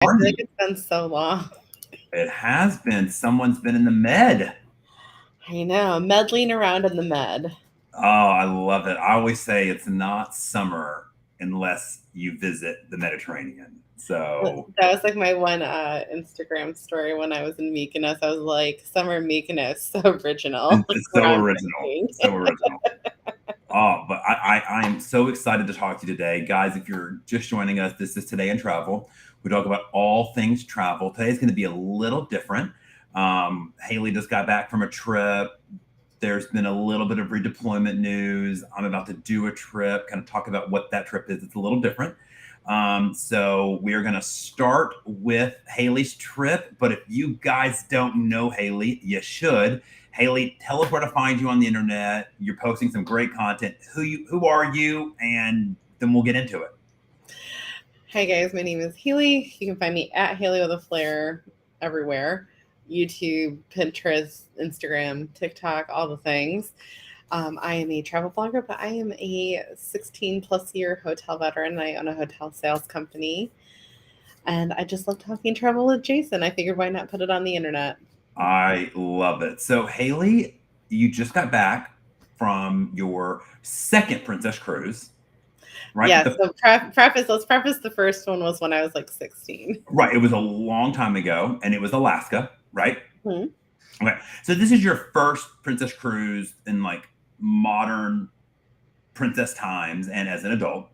I Are feel you? like it's been so long. It has been. Someone's been in the med. I know, meddling around in the med. Oh, I love it. I always say it's not summer unless you visit the Mediterranean. So That was like my one Instagram story when I was in Mykonos. I was like, "Summer Mykonos, so original." Like it's so original. groundbreaking. So original. Oh, but I am so excited to talk to you today. Guys, if you're just joining us, this is Today in Travel. We talk about all things travel. Today's going to be a little different. Halee just got back from a trip. There's been a little bit of redeployment news. I'm about to do a trip, kind of talk about what that trip is. It's a little different. So we are going to start with Halee's trip. But if you guys don't know Halee, you should. Halee, tell us where to find you on the internet. You're posting some great content. Who are you? And then we'll get into it. Hi guys, my name is Halee. You can find me at Halee with a Flare everywhere. YouTube, Pinterest, Instagram, TikTok, all the things. I am a travel blogger, but I am a 16 plus year hotel veteran. I own a hotel sales company. And I just love talking travel with Jason. I figured why not put it on the internet? I love it. So, Halee, you just got back from your second Princess Cruise, right? Yeah, so let's preface the first one was when I was like 16. Right. It was a long time ago, and it was Alaska, right? Hmm. Okay. So this is your first Princess Cruise in like modern princess times and as an adult,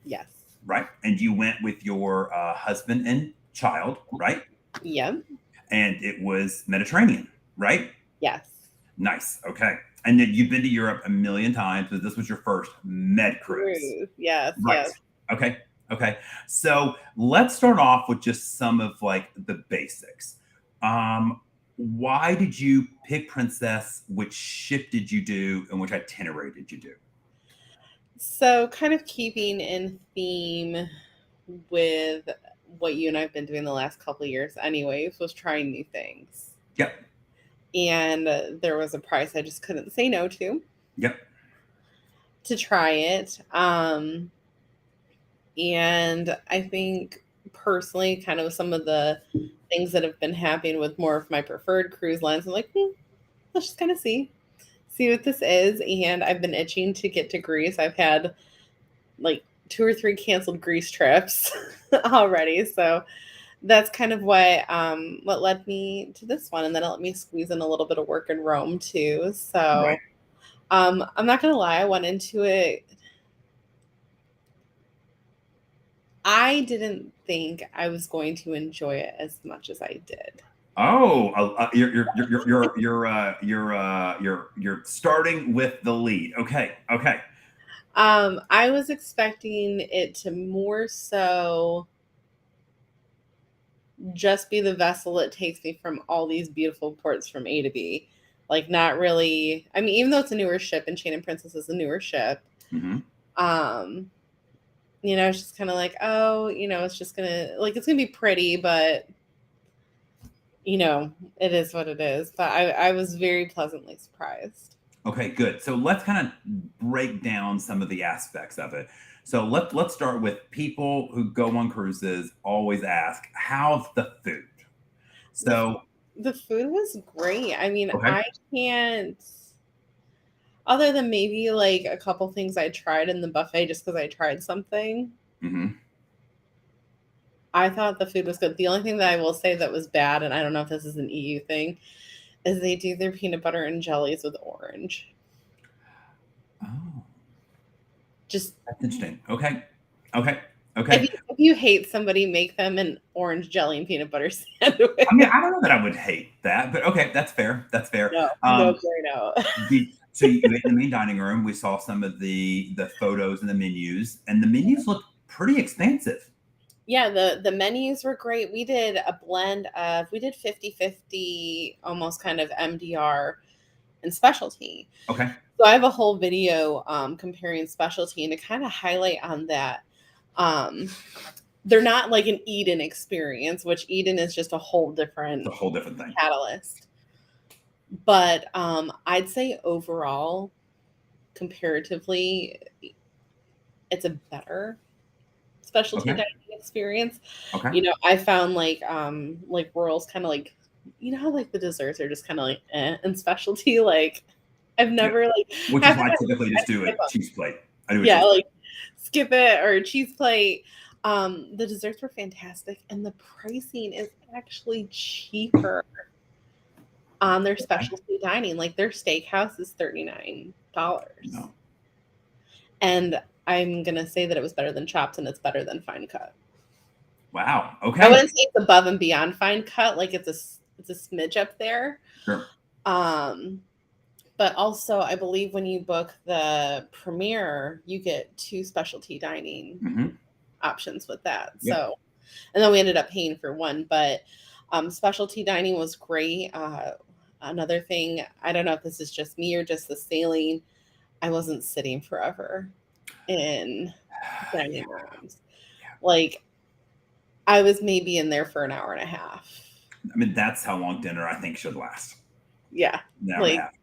Yes. right? And you went with your husband and child, right? Yep. And it was Mediterranean, right? Yes. Nice. Okay. And then you've been to Europe a million times, but this was your first Med Cruise. Cruise. Yes. Right. Yes. Okay. Okay. So let's start off with just some of like the basics. Um, why did you pick Princess? Which ship did you do, and which itinerary did you do? So, kind of keeping in theme with what you and I've been doing the last couple of years, anyways, was trying new things. Yep. And there was a price I just couldn't say no Yep. to try it. And I think personally, kind of some of the things that have been happening with more of my preferred cruise lines, I'm like, let's just kind of see what this is. And I've been itching to get to Greece. I've had like 2 or 3 canceled Greece trips already. So that's kind of what led me to this one. And then it let me squeeze in a little bit of work in Rome too. Right. So I'm not gonna lie, I went into it. I didn't think I was going to enjoy it as much as I did. Oh, you're starting with the lead. Okay. Okay. I was expecting it to more so just be the vessel that takes me from all these beautiful ports from A to B. Like not really. I mean, even though it's a newer ship and Chain and Princess is a newer ship, Mm-hmm. um, it's just kind of like, oh, it's just it's gonna be pretty, but it is what it is. But I was very pleasantly surprised. Okay, good. So let's kind of break down some of the aspects of it. So let's start with people who go on cruises always ask, how's the food? The So the food was great. I mean, okay. I can't, other than maybe like a couple things I tried in the buffet just because I tried something. Mm-hmm. I thought the food was good. The only thing that I will say that was bad, and I don't know if this is an EU thing, is they do their peanut butter and jellies with orange. Oh, Just that's interesting. Okay. Okay. if Okay. you hate somebody, make them an orange jelly and peanut butter sandwich. I mean, I don't know that I would hate that, but okay, that's fair. That's fair. No, no, sorry, no. So you ate in the main dining room. We saw some of the photos and the menus, and the menus look pretty expansive. Yeah, the menus were great. We did a blend of, we did 50-50, almost kind of MDR and specialty. Okay. So I have a whole video comparing specialty, and to kind of highlight on that, um, they're not like an Eden experience, which Eden is just a whole different It's a whole different thing. catalyst. But I'd say overall, comparatively, it's specialty Okay. dining experience. Okay. I found like Royals kind of like, how like the desserts are just kind of like and specialty like I've Yeah. never like Which is half why the I time typically I just do a skip 'em. cheese plate. I do a Yeah, cheese plate. like skip it or a cheese plate. The desserts were fantastic, and the pricing is actually cheaper on their Okay. specialty dining. Like their steakhouse is $39. No. And I'm gonna say that it was better than Chops and it's better than Fine Cut. Wow. I Okay. wouldn't say it's above and beyond Fine Cut, like it's a smidge up there. Sure. Um, but also I believe when you book the premiere, you get 2 specialty dining Hmm. options with that. Yep. So, and then we ended up paying for one, but specialty dining was great. Another thing, I don't know if this is just me or just the sailing, I wasn't sitting forever in Yeah. dining rooms. Yeah. Like I was maybe in there for an hour and a half. I mean, that's how long dinner I think should last. Yeah. An hour and a Like half.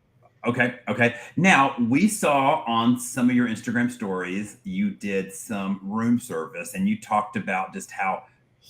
Okay. Okay. Now, we saw on some of your Instagram stories, you did some room service and you talked about just how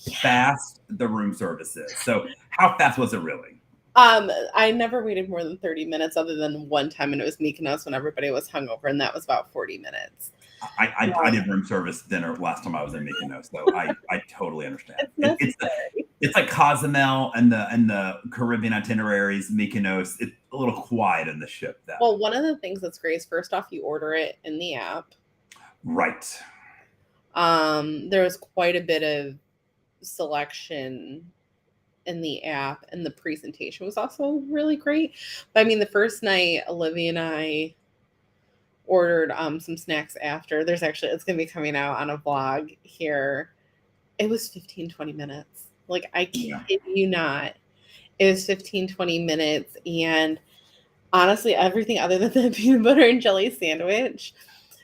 yeah. fast the room service is. So, how fast was it really? I never waited more than 30 minutes other than one time and it was Mykonos when everybody was hungover and that was about 40 minutes. I did room service dinner last time I was in Mykonos, so I totally understand. It's necessary. It's like Cozumel and the Caribbean itineraries. Mykonos, it's a little quiet in the ship. Then, Well, one of the things that's great is first off, you order it in the app. right? There was quite a bit of selection in the app, and the presentation was also really great. But I mean, the first night, Olivia and I ordered some snacks after. It's going to be coming out on a vlog here. It was 15-20 minutes. Like, I Yeah. kid you not. It was 15-20 minutes. And honestly, everything other than the peanut butter and jelly sandwich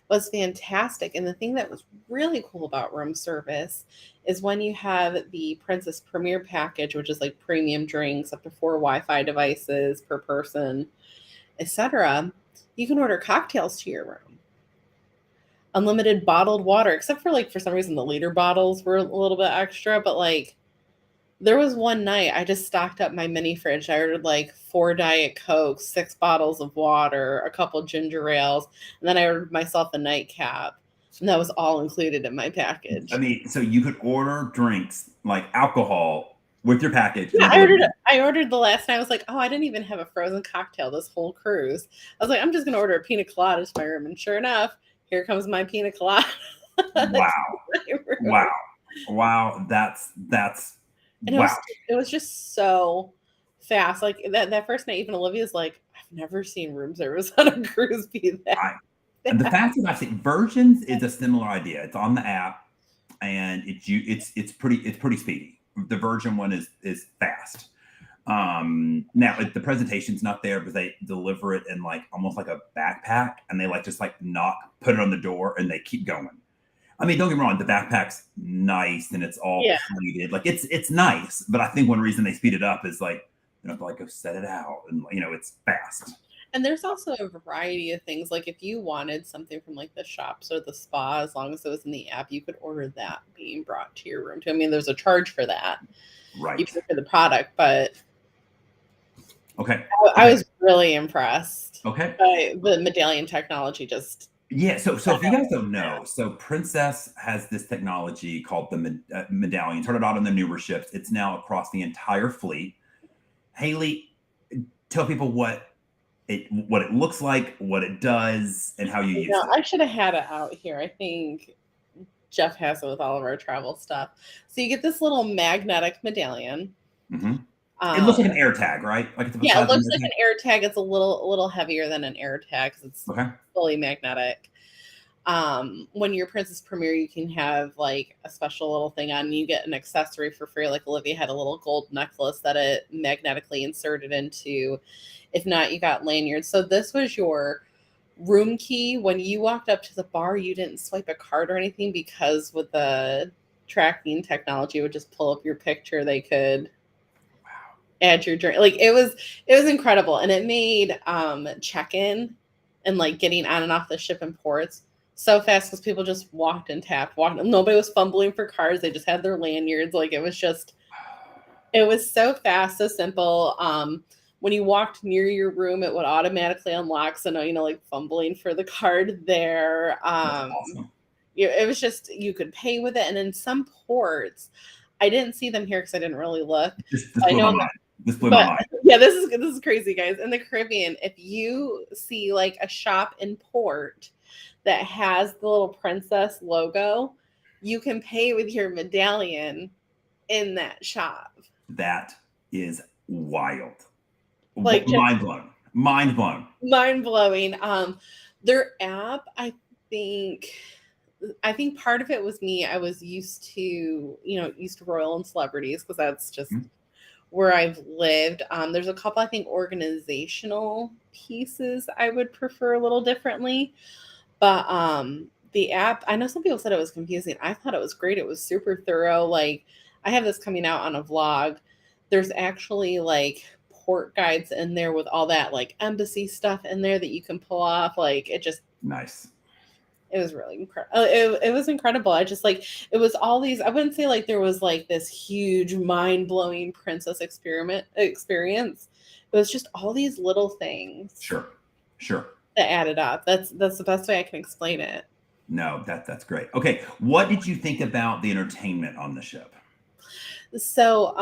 was fantastic. And the thing that was really cool about room service is when you have the Princess Premier package, which is like premium drinks, up to 4 Wi-Fi devices per person, etc. You can order cocktails to your room. Unlimited bottled water, except for like for some reason the liter bottles were a little bit extra, but like there was one night I just stocked up my mini fridge. I ordered like 4 Diet Cokes, 6 bottles of water, a couple ginger ales, and then I ordered myself a nightcap. And that was all included in my I package. mean, so you could order drinks like alcohol with your package and Yeah, they deliver. I ordered the last night. I was like, oh, I didn't even have a frozen cocktail this whole cruise. I was like, I'm just gonna order a pina colada to my room. And sure enough, here comes my pina colada to Wow, my room. wow, wow. That's And wow. it was just so fast. Like that first night, even Olivia's like, I've never seen room service on a cruise be that I and the fast. fastest I've seen Virgins is a similar idea. It's on the app and it's pretty speedy. The Virgin one is fast. Now the presentation's not there, but they deliver it in like almost like a backpack, and they like just like knock, put it on the door, and they keep going. I mean, don't get me wrong, the backpack's nice and it's all Yeah. plated. Like it's nice, but I think one reason they speed it up is like you know, like go set it out and it's fast. And there's also a variety of things. Like if you wanted something from like the shops or the spa, as long as it was in the app, you could order that being brought to your room too. I mean, there's a charge for that. You Right. pay for the product, but Okay. I Okay. was really impressed Okay. by the medallion technology. Just Yeah, so if you guys don't know, so Princess has this technology called the medallion. Started out on the newer ships. It's now across the entire fleet. Halee, tell people what it looks like, what it does, and how you use it. I should have had it out here. I think Jeff has it with all of our travel stuff. So you get this little magnetic medallion. Hmm. It looks Um, like an air tag, right? Like it's the yeah, it size of an looks air like tag. an air tag. It's a little heavier than an air tag because it's Okay. fully magnetic. When you're Princess Premier, you can have like a special little thing on. You get an accessory for free. Like Olivia had a little gold necklace that it magnetically inserted into. If not, you got lanyards. So this was your room key. When you walked up to the bar, you didn't swipe a card or anything because with the tracking technology, it would just pull up your picture. They could add your drink. Like it was incredible, and it made check-in and like getting on and off the ship in ports so fast because people just walked and tapped, walked. Nobody was fumbling for cards. They just had their lanyards. Like it was so fast, so simple. When you walked near your room, it would automatically unlock. So no, like fumbling for the card there. That's awesome. It was just you could pay with it, and in some ports, I didn't see them here because I didn't really look. This I blew know, my mind. This blew my but mind. yeah, this is crazy, guys. In the Caribbean, if you see like a shop in port that has the little princess logo, you can pay with your medallion in that shop. That is wild. Like just Mind blown. Mind blown. mind blowing. Their app, think I think part of it was me. I was used to, used to royal and celebrities because that's just Mhm. where I've lived. There's a couple, I think, organizational pieces I would prefer a little differently. But the app, I know some people said it was confusing. I thought it was great. It was super thorough. Like I have this coming out on a vlog. There's actually like port guides in there with all that like embassy stuff in there that you can pull off. Like Nice. it was really incredible. It was incredible. I just like it was all these. I wouldn't say like there was like this huge mind blowing princess experience. It was just all these little things Sure. that added up. That's the best way I can explain it. No, that's great. Okay, what did you think about the entertainment on the ship? So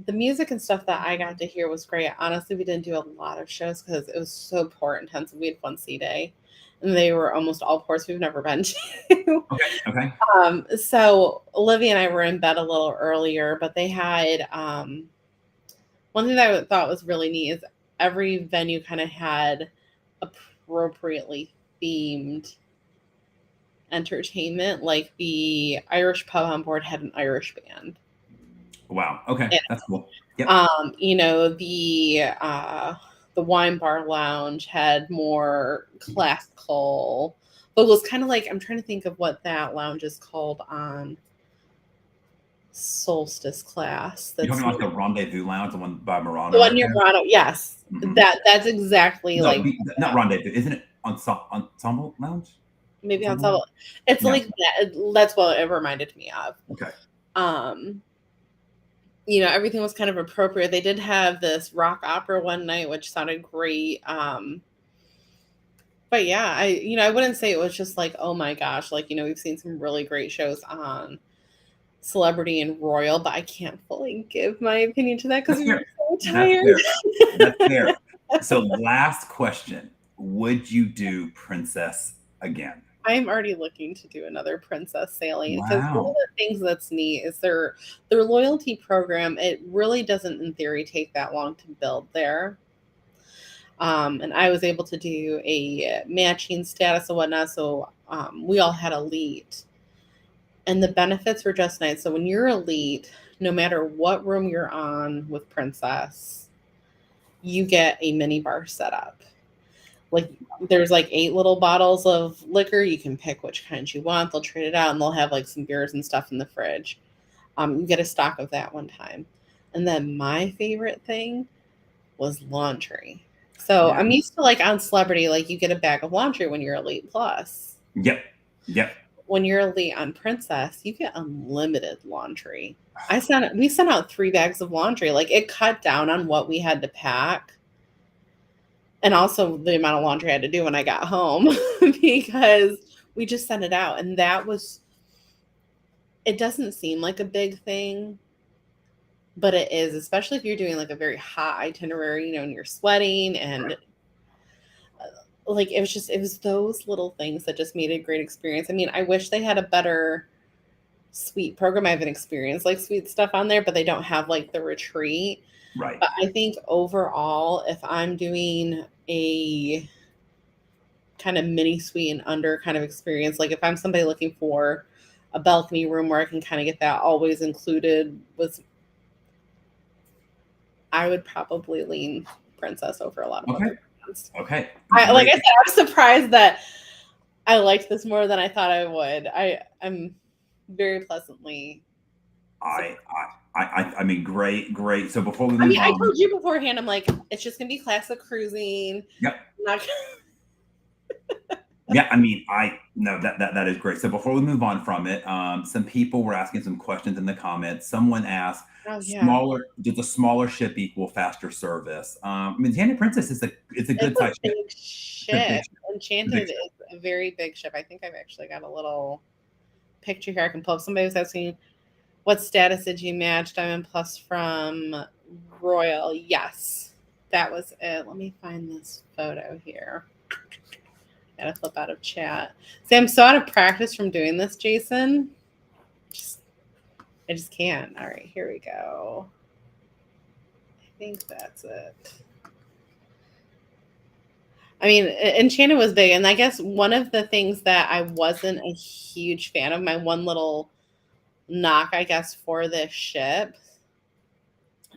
the music and stuff that I got to hear was great. Honestly, we didn't do a lot of shows because it was so port intensive. We had one sea day, and they were almost all ports we've never been to. Okay. So Olivia and I were in bed a little earlier, but they had one thing that I thought was really neat is every venue kind of had appropriately themed entertainment. Like the Irish pub on board had an Irish band. Wow. Okay, And, that's cool. Yep. The wine bar lounge had more classical, but it was kind of like I'm trying to think of what that lounge is called on Solstice Class. You're That's talking about the Rendezvous Lounge, the one by Murano, the one right near there? Murano. Yes, Mhm. that's exactly No, like not Rendezvous. Isn't it Ensemble Lounge? maybe on Ensemble? top. It's Yeah. like that. That's what it reminded me of. Okay. Everything was kind of appropriate. They did have this rock opera one night, which sounded great. But yeah, I wouldn't say it was just like, oh my gosh, like, we've seen some really great shows on Celebrity and Royal, but I can't fully give my opinion to that because we were so tired. That's fair. So last question. Would you do Princess again? I'm already looking to do another princess sailing because one of Wow. the things that's neat is their loyalty program. It really doesn't, in theory, take that long to build there. And I was able to do a matching status and whatnot, so we all had elite, and the benefits were just nice. So when you're elite, no matter what room you're on with princess, you get a mini bar set up. Like there's like 8 little bottles of liquor. You can pick which kind you want. They'll trade it out, and they'll have like some beers and stuff in the fridge. You get a stock of that one time. And then my favorite thing was laundry. So Yeah. I'm used to like on Celebrity, like you get a bag of laundry when you're Elite Plus. Yep. When you're Elite on Princess, you get unlimited laundry. We sent out 3 bags of laundry. Like it cut down on what we had to pack. And also the amount of laundry I had to do when I got home because we just sent it out. And it doesn't seem like a big thing, but it is, especially if you're doing like a very hot itinerary, and you're sweating and like it was those little things that just made it a great experience. I mean, I wish they had a better suite program. I haven't experienced like suite stuff on there, but they don't have like the retreat. Right. But I think overall, if I'm doing a kind of mini suite and under kind of experience, like if I'm somebody looking for a balcony room where I can kind of get that always included with, I would probably lean Princess over a lot of other brands. Okay. Like I said, I'm surprised that I liked this more than I thought I would. I'm very pleasantly. I mean, great. So before we move I on, told you beforehand, I'm like, it's just gonna be classic cruising. Yep. Yeah, I mean, I no, that is great. So before we move on from it, some people were asking some questions in the comments. Someone asked, Oh yeah, "Smaller does a smaller ship equal faster service?" I mean, Enchanted Princess is a it's a it's good a sized ship. big It's a big ship. ship. It's a big Enchanted ship. is a very big ship. I think I've actually got a little picture here I can pull up. Somebody was asking, what status did you match Diamond Plus from Royal? Yes, that was it. Let me find this photo here. Gotta flip out of chat. See, I'm so out of practice from doing this, Jason. Just, I just can't. All right, here we go. I think that's it. I mean, Enchanted was big, and I guess one of the things that I wasn't a huge fan of, my one little knock, I guess, for this ship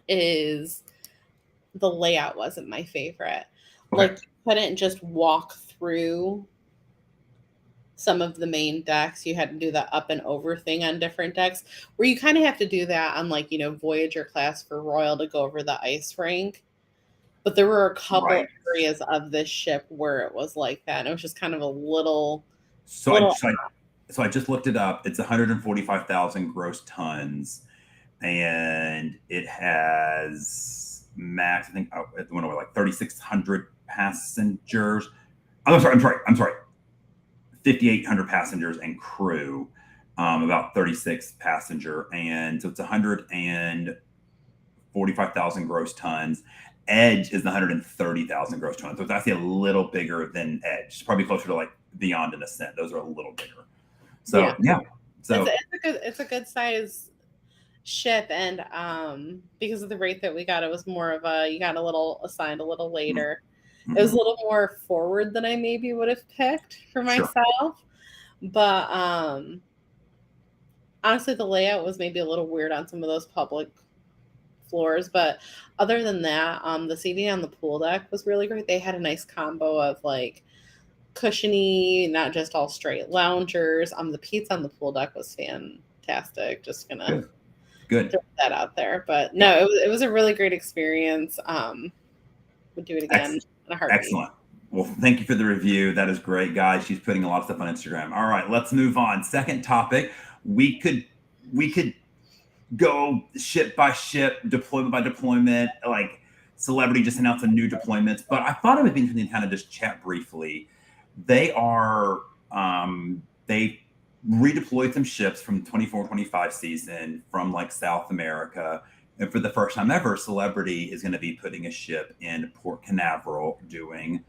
is the layout wasn't my favorite. Okay. Like, you couldn't just walk through some of the main decks. You had to do the up and over thing on different decks, where you kind of have to do that on, like, Voyager class for Royal to go over the ice rink. But there were a couple Right. areas of this ship where it was like that. And it was just kind of a little, So I little. so I, so I just looked it up. It's 145,000 gross tons, and it has max. I think it went over like 3,600 passengers. I'm sorry. 5,800 passengers and crew, about 36 passenger, and so it's 145,000 gross tons. Edge is 130,000 gross tons, so it's actually a little bigger than Edge. It's probably closer to like Beyond and Ascent. Those are a little bigger. Yeah, So yeah, so it's a good size ship, and because of the rate that we got, it was more of a, you got a little assigned a little later. It was a mm-hmm. little more forward than I maybe would have picked for Sure. myself. But honestly, the layout was maybe a little weird on some of those public floors. But other than that, the seating on the pool deck was really great. They had a nice combo of like cushiony, not just all straight loungers. The pizza on the pool deck was fantastic. Just gonna Good. Good. throw that out there. But Yeah. no, it was a really great experience. Would do it again in a heartbeat. Excellent. Well, thank you for the review. That is great, guys. She's putting a lot of stuff on Instagram. All right, let's move on. Second topic. We could go ship by ship, deployment by deployment. Like Celebrity just announced a new deployments, but I thought it would be interesting to kind of just chat briefly. They are they redeployed some ships from 24-25 season from like South America. And for the first time ever, Celebrity is going to be putting a ship in Port Canaveral doing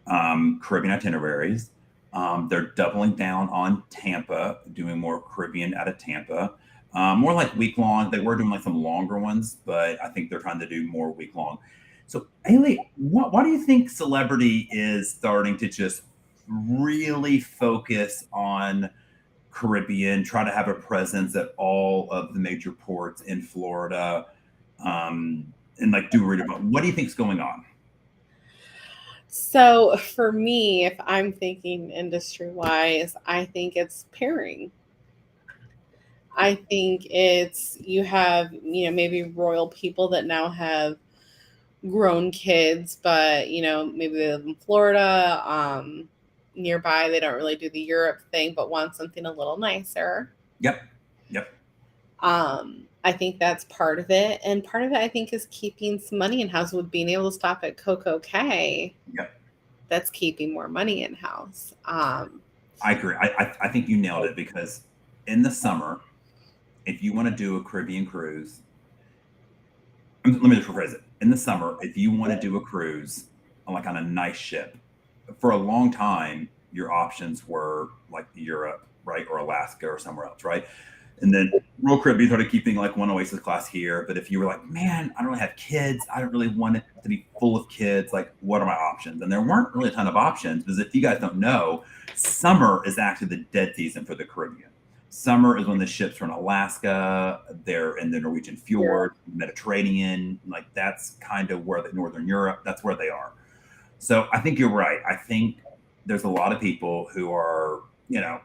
Caribbean itineraries. They're doubling down on Tampa, doing more Caribbean out of Tampa. More like week long. They were doing like some longer ones, but I think they're trying to do more week long. So, Halee, why do you think Celebrity is starting to just really focus on Caribbean, try to have a presence at all of the major ports in Florida, and like do read about what do you think's going on? So for me, if I'm thinking industry wise, I think it's pairing. I think it's, you have, maybe royal people that now have grown kids, but maybe they live in Florida, nearby. They don't really do the Europe thing, but want something a little nicer. Yep, yep, I think that's part of it, and part of it I think is keeping some money in house with being able to stop at Coco K. yep. That's keeping more money in house. I agree. I think you nailed it because in the summer, if you want to do a Caribbean cruise, let me just rephrase it. In the summer, if you want to do a cruise like on a nice ship, for a long time, your options were like Europe, right, or Alaska or somewhere else, right? And then Royal Caribbean started keeping like one Oasis class here. But if you were like, man, I don't really have kids, I don't really want it to be full of kids, like what are my options? And there weren't really a ton of options because if you guys don't know, summer is actually the dead season for the Caribbean. Summer is when the ships are in Alaska, they're in the Norwegian fjord, Mediterranean, like that's kind of where the Northern Europe, that's where they are. So I think you're right. I think there's a lot of people who are,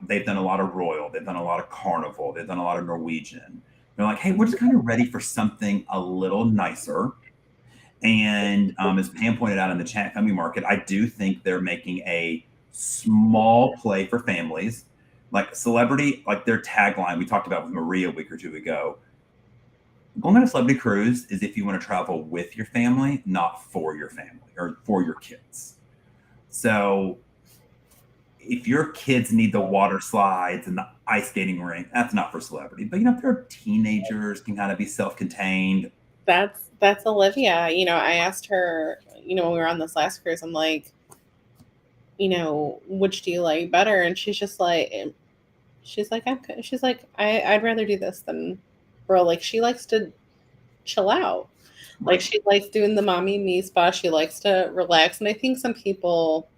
they've done a lot of Royal, they've done a lot of Carnival, they've done a lot of Norwegian. They're like, hey, we're just kind of ready for something a little nicer. And as Pam pointed out in the chat coming market, I do think they're making a small play for families. Like celebrity, like their tagline we talked about with Maria a week or two ago. Going on a celebrity cruise is if you want to travel with your family, not for your family or for your kids. So if your kids need the water slides and the ice skating rink, that's not for celebrity. But if they're teenagers, can kind of be self-contained. That's Olivia. I asked her, when we were on this last cruise, I'm like, which do you like better? And she's like, I'd rather do this than bro. Like she likes to chill out. Like Right. she likes doing the mommy and me spa. She likes to relax. And I think some people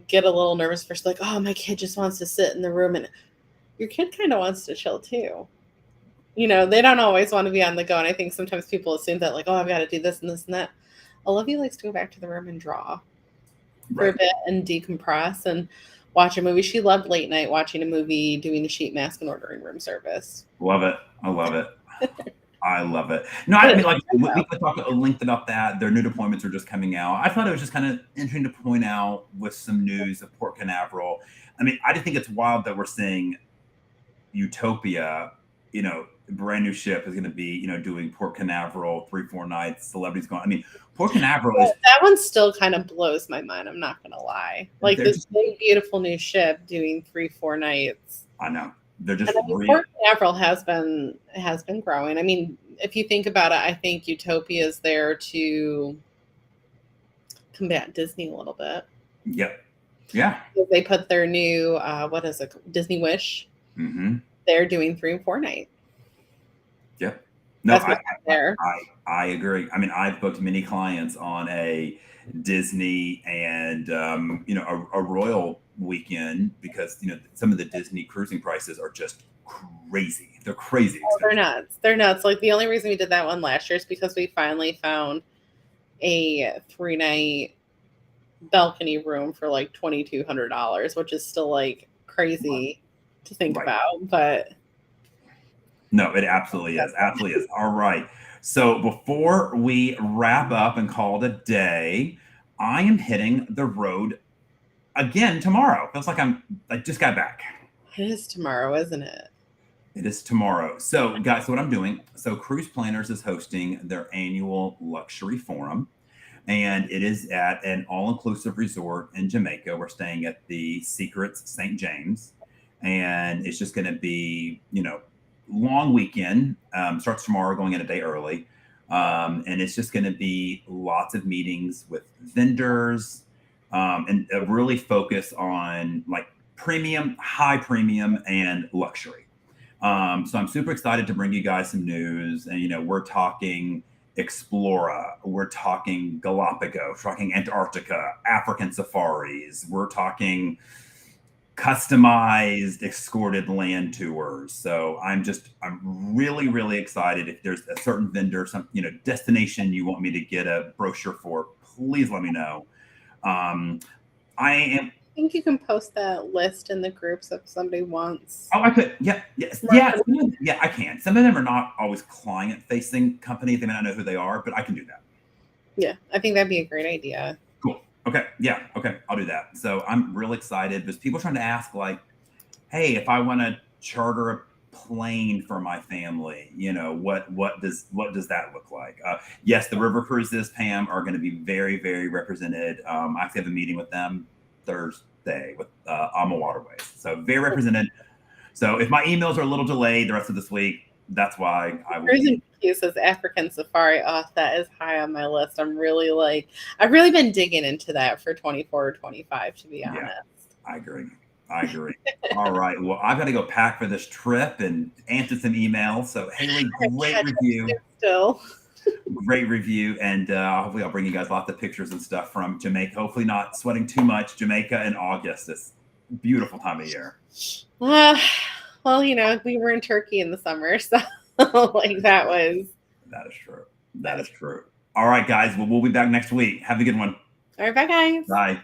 get a little nervous first, like, oh, my kid just wants to sit in the room, and your kid kind of wants to chill too. They don't always want to be on the go. And I think sometimes people assume that, like, oh, I've got to do this and this and that. Olivia likes to go back to the room and draw for a Right. bit and decompress and watch a movie. She loved late night watching a movie, doing the sheet mask, and ordering room service. Love it. I love it. I love it. No, I But mean, like we could talk a length about that. Their new deployments are just coming out. I thought it was just kind of interesting to point out with some news of Port Canaveral. I mean, I just think it's wild that we're seeing Utopia, brand new ship is going to be, doing Port Canaveral 3-4 nights. Celebrities going. I mean, Port Canaveral is that one still kind of blows my mind. I'm not gonna lie. Like they're this just. big, beautiful new ship doing 3-4 nights. I know they're And just I mean, Port Canaveral has been growing. I mean, if you think about it, I think Utopia is there to combat Disney a little bit. Yep. Yeah. They put their new what is it, Disney Wish? Mm-hmm. They're doing 3-4 night. Yep. No, That's what's there. I agree. I mean, I've booked many clients on a Disney and a Royal weekend because some of the Disney cruising prices are just crazy. They're crazy Oh, they're expensive. nuts. They're nuts. Like the only reason we did that one last year is because we finally found a 3-night balcony room for like $2,200, which is still like crazy to think Right. about. But No, it absolutely is. Absolutely is. All right. So before we wrap up and call it a day, I am hitting the road again tomorrow. Feels like I just got back. it is tomorrow, isn't it? It is tomorrow. So, guys, so what I'm doing, so Cruise Planners is hosting their annual luxury forum, and it is at an all-inclusive resort in Jamaica. We're staying at the Secrets St. James, and it's just going to be, long weekend. Starts tomorrow, going in a day early, and it's just going to be lots of meetings with vendors, and really focus on like premium, high premium, and luxury. So I'm super excited to bring you guys some news. And, we're talking Explora, we're talking Galapagos, we're talking Antarctica, African safaris, we're talking customized escorted land tours. So I'm really, really excited. If there's a certain vendor, some, destination you want me to get a brochure for, please let me know. I am I think you can post that list in the groups if somebody wants. Oh, I could. Yeah, yes, yeah, yeah. I can. Some of them are not always client-facing companies. They may not know who they are, but I can do that. Yeah, I think that'd be a great idea. Cool. Okay. Yeah. Okay. I'll do that. So I'm real excited. There's people trying to ask, like, hey, if I want to charter a plane for my family, what does that look like? Yes, the river cruises, Pam, are going to be very, very represented. I actually have a meeting with them Thursday with Alma Waterways, so very represented. So if my emails are a little delayed the rest of this week, that's why I will. Cruising says African safari. Oh, that is high on my list. I've really been digging into that for 24 or 25, to be honest. I agree. All right. Well, I've got to go pack for this trip and answer some emails. So, Halee, great review. Still. Great review. And hopefully I'll bring you guys lots of pictures and stuff from Jamaica. Hopefully not sweating too much. Jamaica in August. It's a beautiful time of year. Well, we were in Turkey in the summer. So, like, that was. That is true. That is true. All right, guys. Well, we'll be back next week. Have a good one. All right, bye, guys. Bye.